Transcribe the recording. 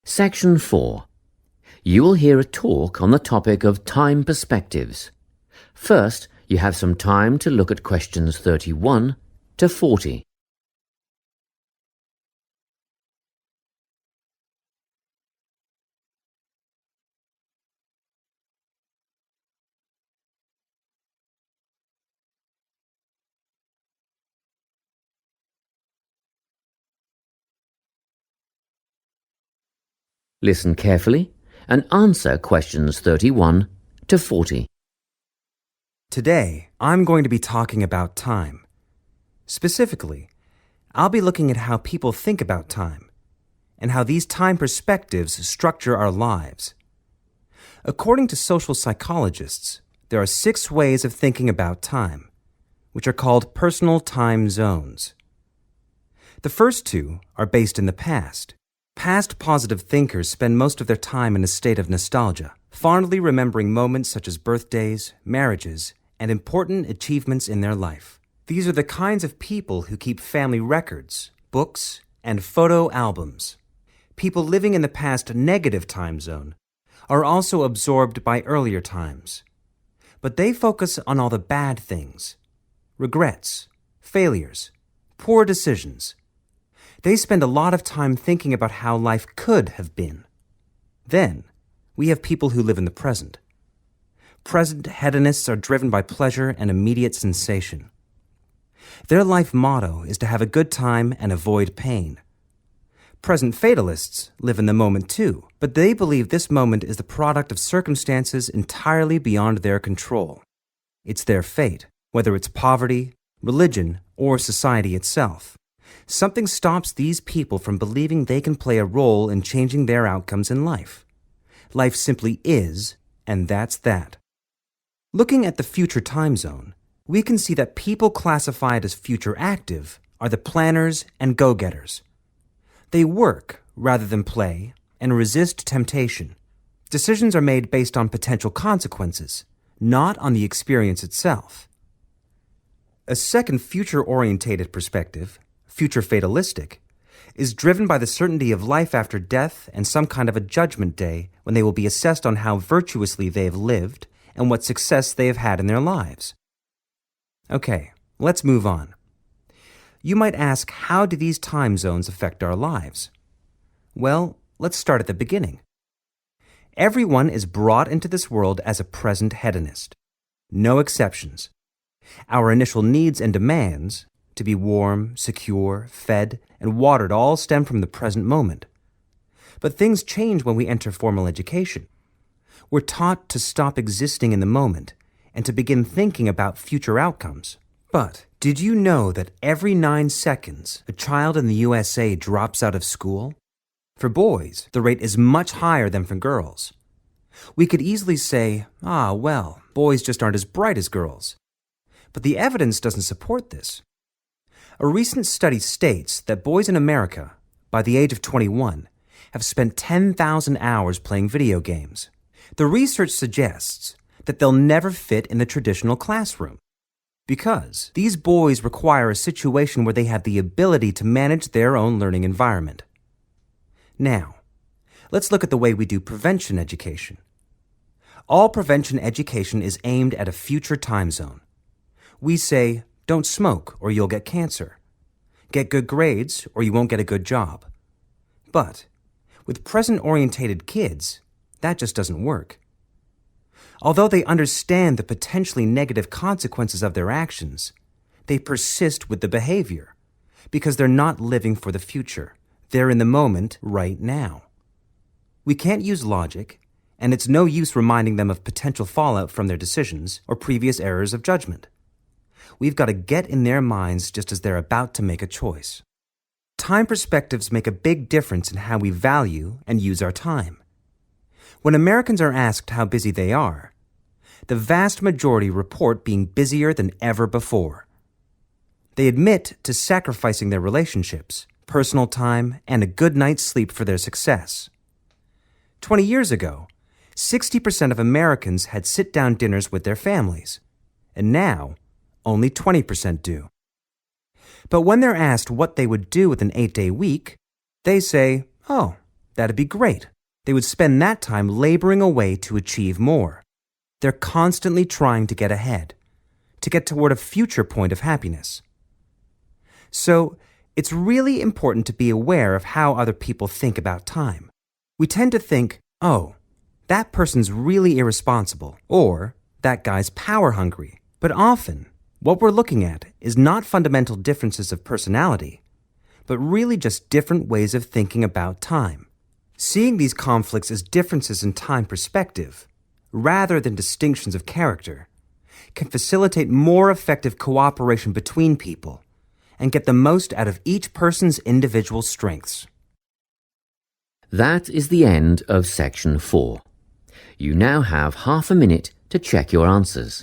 Section 4. You will hear a talk on the topic of time perspectives. First, you have some time to look at questions 31 to 40. Listen carefully and answer questions 31 to 40. Today, I'm going to be talking about time. Specifically, I'll be looking at how people think about time and how these time perspectives structure our lives. According to social psychologists, there are 6 ways of thinking about time, which are called personal time zones. The first 2 are based in the past. Past positive thinkers spend most of their time in a state of nostalgia, fondly remembering moments such as birthdays, marriages, and important achievements in their life. These are the kinds of people who keep family records, books, and photo albums. People living in the past negative time zone are also absorbed by earlier times, but they focus on all the bad things, regrets, failures, poor decisions. They spend a lot of time thinking about how life could have been. Then, we have people who live in the present. Present hedonists are driven by pleasure and immediate sensation. Their life motto is to have a good time and avoid pain. Present fatalists live in the moment too, but they believe this moment is the product of circumstances entirely beyond their control. It's their fate, whether it's poverty, religion, or society itself. Something stops these people from believing they can play a role in changing their outcomes in life. Life simply is, and that's that. Looking at the future time zone, we can see that people classified as future active are the planners and go-getters. They work rather than play and resist temptation. Decisions are made based on potential consequences, not on the experience itself. A second future-orientated perspective, future fatalistic, is driven by the certainty of life after death and some kind of a judgment day when they will be assessed on how virtuously they have lived and what success they have had in their lives. Okay, let's move on. You might ask, how do these time zones affect our lives? Well, let's start at the beginning. Everyone is brought into this world as a present hedonist. No exceptions. Our initial needs and demands, to be warm, secure, fed, and watered, all stem from the present moment. But things change when we enter formal education. We're taught to stop existing in the moment and to begin thinking about future outcomes. But did you know that every 9 seconds, a child in the USA drops out of school? For boys, the rate is much higher than for girls. We could easily say, well, boys just aren't as bright as girls. But the evidence doesn't support this. A recent study states that boys in America, by the age of 21, have spent 10,000 hours playing video games. The research suggests that they'll never fit in the traditional classroom because these boys require a situation where they have the ability to manage their own learning environment. Now, let's look at the way we do prevention education. All prevention education is aimed at a future time zone. We say, don't smoke or you'll get cancer. Get good grades or you won't get a good job. But with present-orientated kids, that just doesn't work. Although they understand the potentially negative consequences of their actions, they persist with the behavior because they're not living for the future. They're in the moment right now. We can't use logic, and it's no use reminding them of potential fallout from their decisions or previous errors of judgment. We've got to get in their minds just as they're about to make a choice. Time perspectives make a big difference in how we value and use our time. When Americans are asked how busy they are, the vast majority report being busier than ever before. They admit to sacrificing their relationships, personal time, and a good night's sleep for their success. 20 years ago, 60% of Americans had sit-down dinners with their families, and now only 20% do. But when they're asked what they would do with an 8-day week, they say, That'd be great. They would spend that time laboring away to achieve more. They're constantly trying to get ahead, to get toward a future point of happiness. So, it's really important to be aware of how other people think about time. We tend to think, oh, that person's really irresponsible, or that guy's power hungry. But often, what we're looking at is not fundamental differences of personality, but really just different ways of thinking about time. Seeing these conflicts as differences in time perspective, rather than distinctions of character, can facilitate more effective cooperation between people and get the most out of each person's individual strengths. That is the end of section 4. You now have half a minute to check your answers.